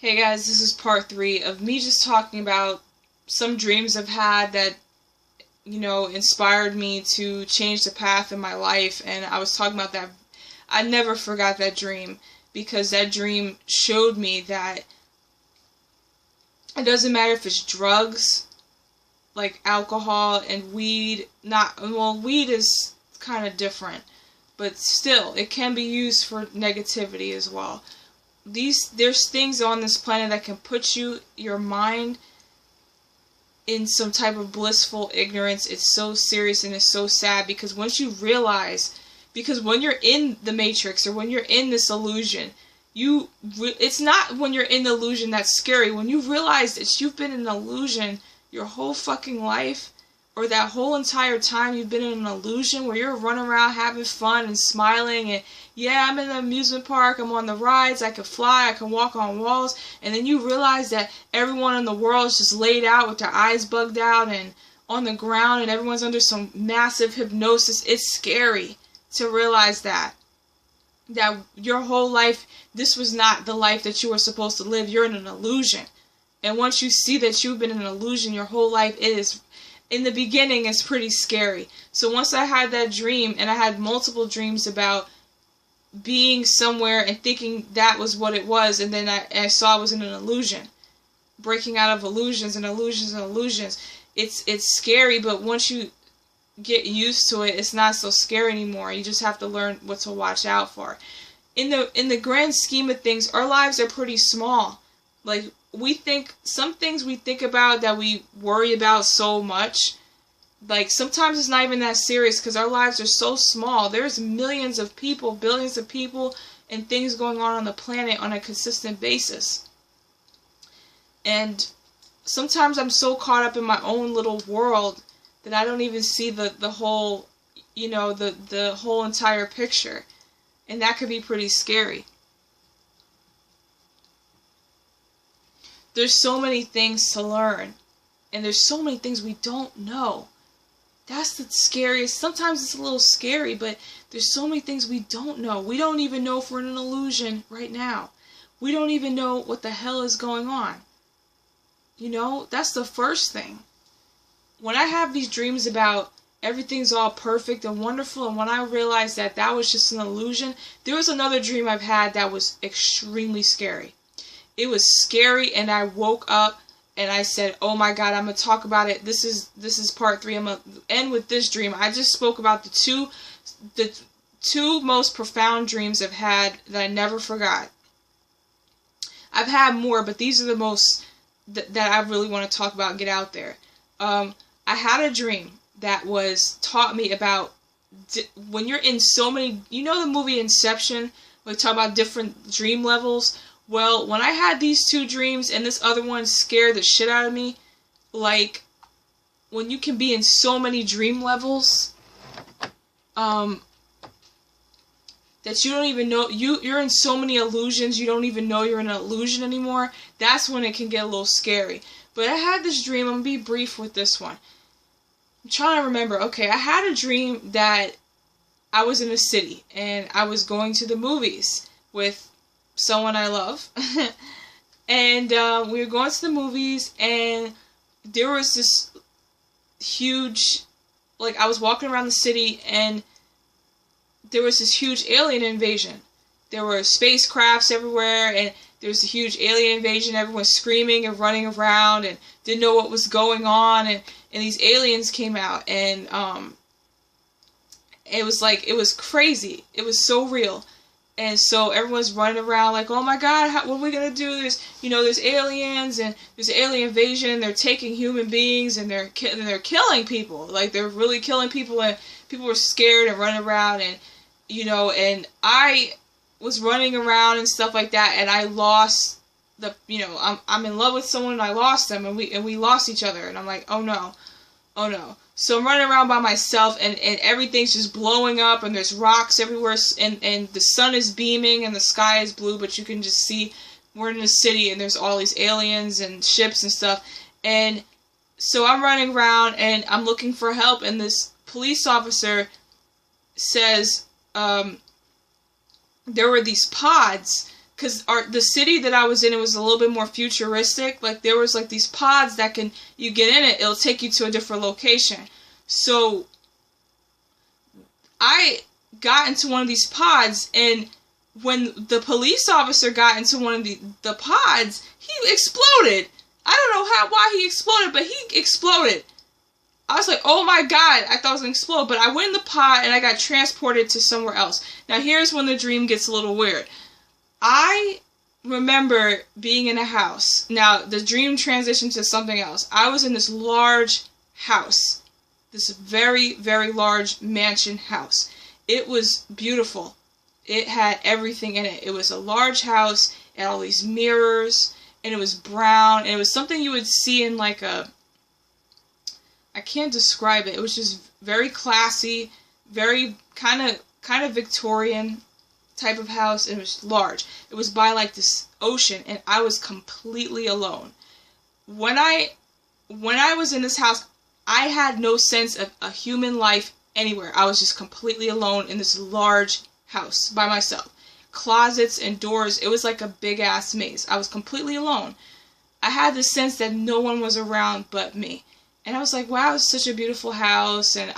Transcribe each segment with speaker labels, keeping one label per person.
Speaker 1: Hey guys, this is part 3 of me just talking about some dreams I've had that, inspired me to change the path in my life. And I was talking about that. I never forgot that dream because that dream showed me that it doesn't matter if it's drugs, like alcohol and weed. Weed is kind of different, but still, it can be used for negativity as well. There's things on this planet that can put your mind in some type of blissful ignorance. It's so serious and it's so sad because once you realize, because when you're in the matrix or when you're in this illusion, it's not when you're in the illusion that's scary. When you realize that you've been in an illusion your whole fucking life, or that whole entire time you've been in an illusion where you're running around having fun and smiling and yeah, I'm in the amusement park, I'm on the rides, I can fly, I can walk on walls, and then you realize that everyone in the world is just laid out with their eyes bugged out and on the ground and everyone's under some massive hypnosis. It's scary to realize that your whole life, this was not the life that you were supposed to live. You're in an illusion. And once you see that you've been in an illusion your whole life, in the beginning, it's pretty scary. So once I had that dream, and I had multiple dreams about being somewhere and thinking that was what it was, and then I saw I was in an illusion. Breaking out of illusions and illusions and illusions. It's scary, but once you get used to it, it's not so scary anymore. You just have to learn what to watch out for. In the grand scheme of things, our lives are pretty small. Like, some things we think about that we worry about so much, like sometimes it's not even that serious because our lives are so small. There's millions of people, billions of people, and things going on the planet on a consistent basis. And sometimes I'm so caught up in my own little world that I don't even see the whole, the whole entire picture. And that could be pretty scary. There's so many things to learn, and there's so many things we don't know. That's the scariest. Sometimes it's a little scary, but there's so many things we don't know. We don't even know if we're in an illusion right now. We don't even know what the hell is going on. That's the first thing. When I have these dreams about everything's all perfect and wonderful, and when I realized that that was just an illusion, there was another dream I've had that was extremely scary. It was scary, and I woke up and I said, oh my god, I'm going to talk about it. This is part 3. I'm going to end with this dream. I just spoke about the two most profound dreams I've had that I never forgot. I've had more, but these are the most that I really want to talk about and get out there. I had a dream that taught me about when you're in so many, the movie Inception, we talk about different dream levels. Well, when I had these two dreams and this other one scared the shit out of me, like when you can be in so many dream levels, that you don't even know, you're in so many illusions, you don't even know you're in an illusion anymore, that's when it can get a little scary. But I had this dream, I'm going to be brief with this one. I'm trying to remember. Okay, I had a dream that I was in a city and I was going to the movies with someone I love. And we were going to the movies, and there was this huge, I was walking around the city, and there was this huge alien invasion. There were spacecrafts everywhere, and there was a huge alien invasion. Everyone screaming and running around and didn't know what was going on, and these aliens came out, and it was crazy. It was so real. And so everyone's running around like, oh my god, what are we going to do? There's aliens, and there's an alien invasion, and they're taking human beings, and they're killing people. Like, they're really killing people, and people were scared and running around, and, and I was running around and stuff like that, and I lost I'm in love with someone, and I lost them, and we lost each other, and I'm like, oh no. So I'm running around by myself, and everything's just blowing up, and there's rocks everywhere, and the sun is beaming, and the sky is blue, but you can just see we're in a city, and there's all these aliens and ships and stuff. And so I'm running around, and I'm looking for help, and this police officer says, there were these pods because the city that I was in, it was a little bit more futuristic. Like, there was like these pods that you get in it, it'll take you to a different location. So I got into one of these pods, and when the police officer got into one of the pods, he exploded. I don't know why he exploded, but he exploded. I was like, oh my god, I thought I was going to explode. But I went in the pod and I got transported to somewhere else. Now here's when the dream gets a little weird. I remember being in a house. Now the dream transitioned to something else. I was in this large house. This very, very large mansion house. It was beautiful. It had everything in it. It was a large house. It had all these mirrors. And it was brown. And it was something you would see in like a... I can't describe it. It was just very classy. Very kind of Victorian type of house. It was large. It was by like this ocean. And I was completely alone. When I was in this house, I had no sense of a human life anywhere. I was just completely alone in this large house by myself. Closets and doors, it was like a big ass maze. I was completely alone. I had the sense that no one was around but me. And I was like, wow, it's such a beautiful house. And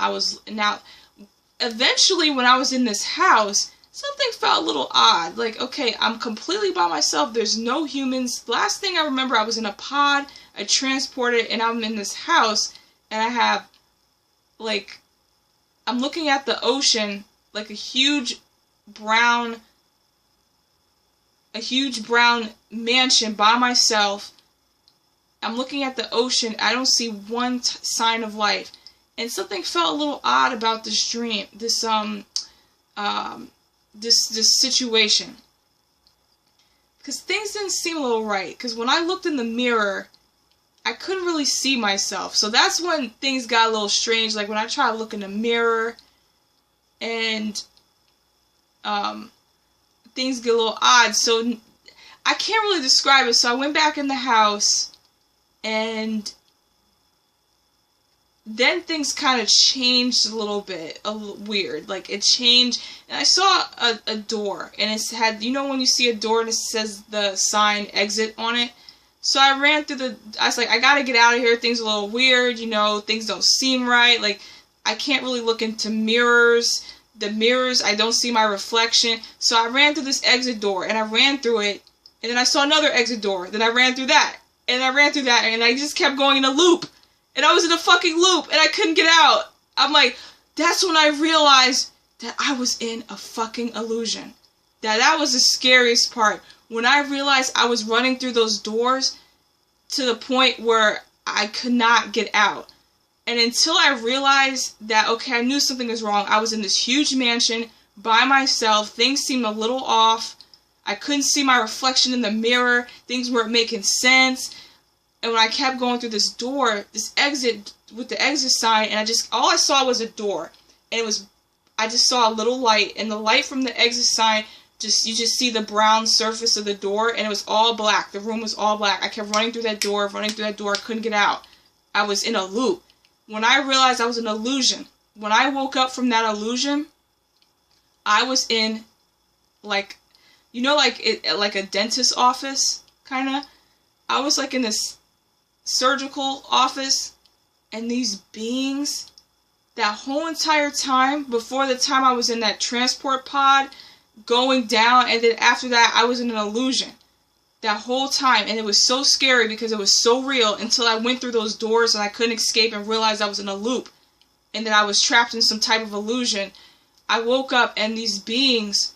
Speaker 1: eventually when I was in this house, something felt a little odd. Like, okay, I'm completely by myself. There's no humans. Last thing I remember, I was in a pod. I transported, and I'm in this house. And I have, like, I'm looking at the ocean, like a huge brown mansion by myself. I'm looking at the ocean. I don't see one sign of life. And something felt a little odd about this dream, this situation. Because things didn't seem a little right. Because when I looked in the mirror, I couldn't really see myself. So that's when things got a little strange. Like when I tried to look in the mirror and things get a little odd. So I can't really describe it. So I went back in the house and then things kind of changed a little bit, weird. Like it changed, and I saw a door, and it had, you know when you see a door and it says the sign exit on it? So I ran through I was like, I gotta get out of here, things are a little weird, you know, things don't seem right, like, I can't really look into mirrors, the mirrors, I don't see my reflection, so I ran through this exit door, and I ran through it, and then I saw another exit door, then I ran through that, and I ran through that, and I just kept going in a loop, and I was in a fucking loop, and I couldn't get out. I'm like, that's when I realized that I was in a fucking illusion. That was the scariest part. When I realized I was running through those doors to the point where I could not get out. And until I realized that, okay, I knew something was wrong. I was in this huge mansion by myself. Things seemed a little off. I couldn't see my reflection in the mirror. Things weren't making sense. And when I kept going through this door, this exit, with the exit sign, and all I saw was a door. And I just saw a little light, and the light from the exit sign, you just see the brown surface of the door, and it was all black. The room was all black. I kept running through that door, I couldn't get out. I was in a loop. When I realized I was in an illusion, when I woke up from that illusion, I was in, like, you know, like a dentist's office, kind of? I was like in this surgical office, and these beings, that whole entire time, before the time I was in that transport pod, going down, and then after that, I was in an illusion. That whole time, and it was so scary because it was so real until I went through those doors and I couldn't escape and realized I was in a loop, and that I was trapped in some type of illusion. I woke up, and these beings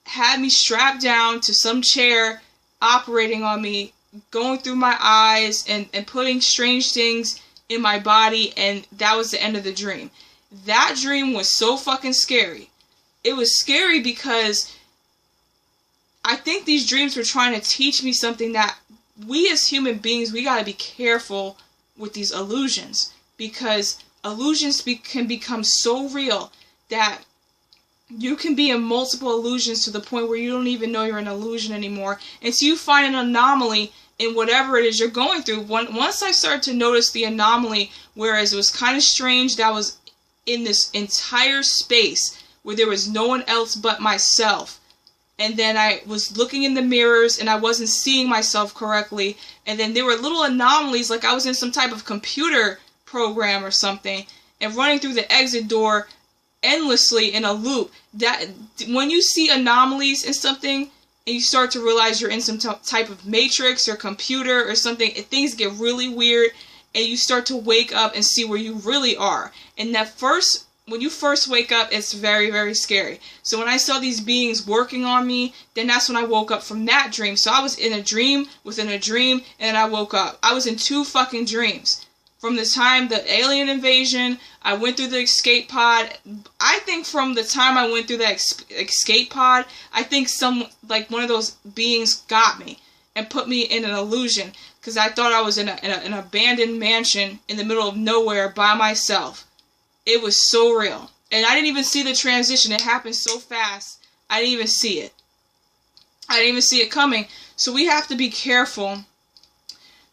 Speaker 1: had me strapped down to some chair, operating on me, going through my eyes and putting strange things in my body, and that was the end of the dream. That dream was so fucking scary. It was scary because I think these dreams were trying to teach me something, that we as human beings, we gotta be careful with these illusions, because illusions can become so real that you can be in multiple illusions to the point where you don't even know you're in an illusion anymore until you find an anomaly in whatever it is you're going through. Once I started to notice the anomaly, whereas it was kind of strange that I was in this entire space where there was no one else but myself, and then I was looking in the mirrors and I wasn't seeing myself correctly, and then there were little anomalies, like I was in some type of computer program or something, and running through the exit door endlessly in a loop. That when you see anomalies in something and you start to realize you're in some type of matrix or computer or something, things get really weird, and you start to wake up and see where you really are. And when you first wake up, it's very, very scary. So when I saw these beings working on me, then that's when I woke up from that dream. So I was in a dream within a dream, and then I woke up. I was in 2 fucking dreams. From the time the alien invasion, I went through the escape pod. I think from the time I went through that escape pod, I think one of those beings got me and put me in an illusion, because I thought I was in an abandoned mansion in the middle of nowhere by myself. It was so real. And I didn't even see the transition. It happened so fast. I didn't even see it. I didn't even see it coming. So we have to be careful.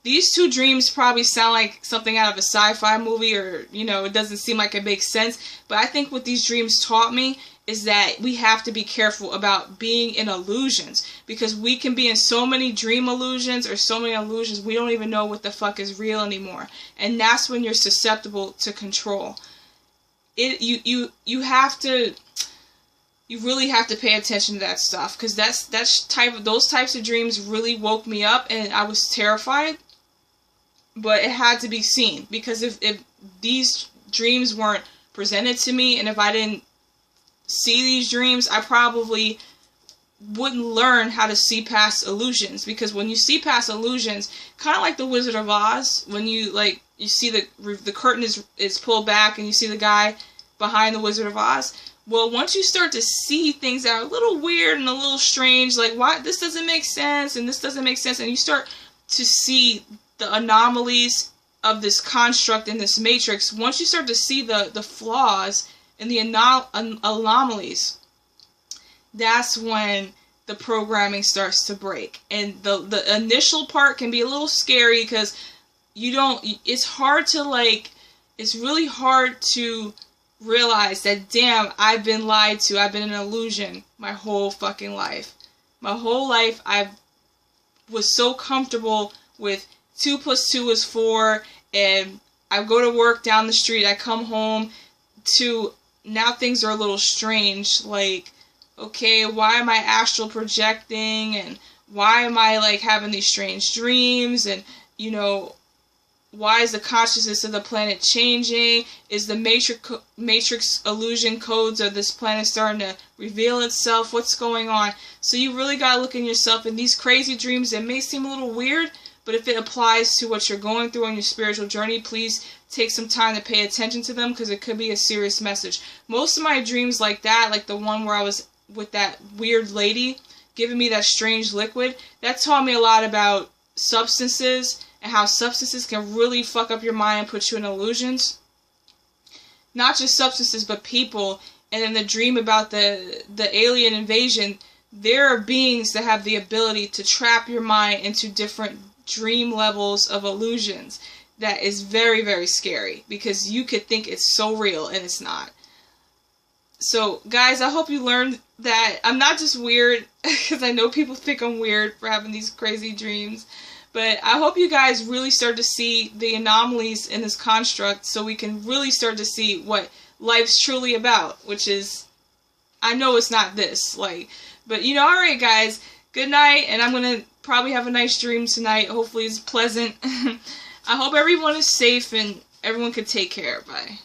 Speaker 1: These 2 dreams probably sound like something out of a sci-fi movie, or, it doesn't seem like it makes sense. But I think what these dreams taught me is that we have to be careful about being in illusions, because we can be in so many dream illusions or so many illusions we don't even know what the fuck is real anymore. And that's when you're susceptible to control. You really have to pay attention to that stuff, because those types of dreams really woke me up, and I was terrified. But it had to be seen, because if these dreams weren't presented to me, and if I didn't see these dreams, I probably wouldn't learn how to see past illusions. Because when you see past illusions, kind of like the Wizard of Oz, when you see the curtain is pulled back and you see the guy behind the Wizard of Oz. Well, once you start to see things that are a little weird and a little strange, like, why this doesn't make sense and this doesn't make sense, and you start to see the anomalies of this construct in this matrix, once you start to see the flaws and the anomalies, that's when the programming starts to break. And the initial part can be a little scary, because it's really hard to realize that, damn, I've been lied to. I've been in an illusion my whole fucking life. My whole life I was so comfortable with 2 + 2 is 4, and I go to work down the street, I come home, to now things are a little strange, like, okay, why am I astral projecting, and why am I having these strange dreams, and why is the consciousness of the planet changing? Is the matrix illusion codes of this planet starting to reveal itself? What's going on? So you really gotta look in yourself. In these crazy dreams that may seem a little weird, but if it applies to what you're going through on your spiritual journey, please take some time to pay attention to them, because it could be a serious message. Most of my dreams like that, like the one where I was with that weird lady giving me that strange liquid, that taught me a lot about substances, and how substances can really fuck up your mind and put you in illusions. Not just substances, but people. And in the dream about the alien invasion, there are beings that have the ability to trap your mind into different dream levels of illusions. That is very, very scary, because you could think it's so real, and it's not. So, guys, I hope you learned that I'm not just weird, because I know people think I'm weird for having these crazy dreams. But I hope you guys really start to see the anomalies in this construct, so we can really start to see what life's truly about, which is, I know it's not this, but alright guys, good night, and I'm gonna probably have a nice dream tonight. Hopefully it's pleasant. I hope everyone is safe and everyone can take care. Bye.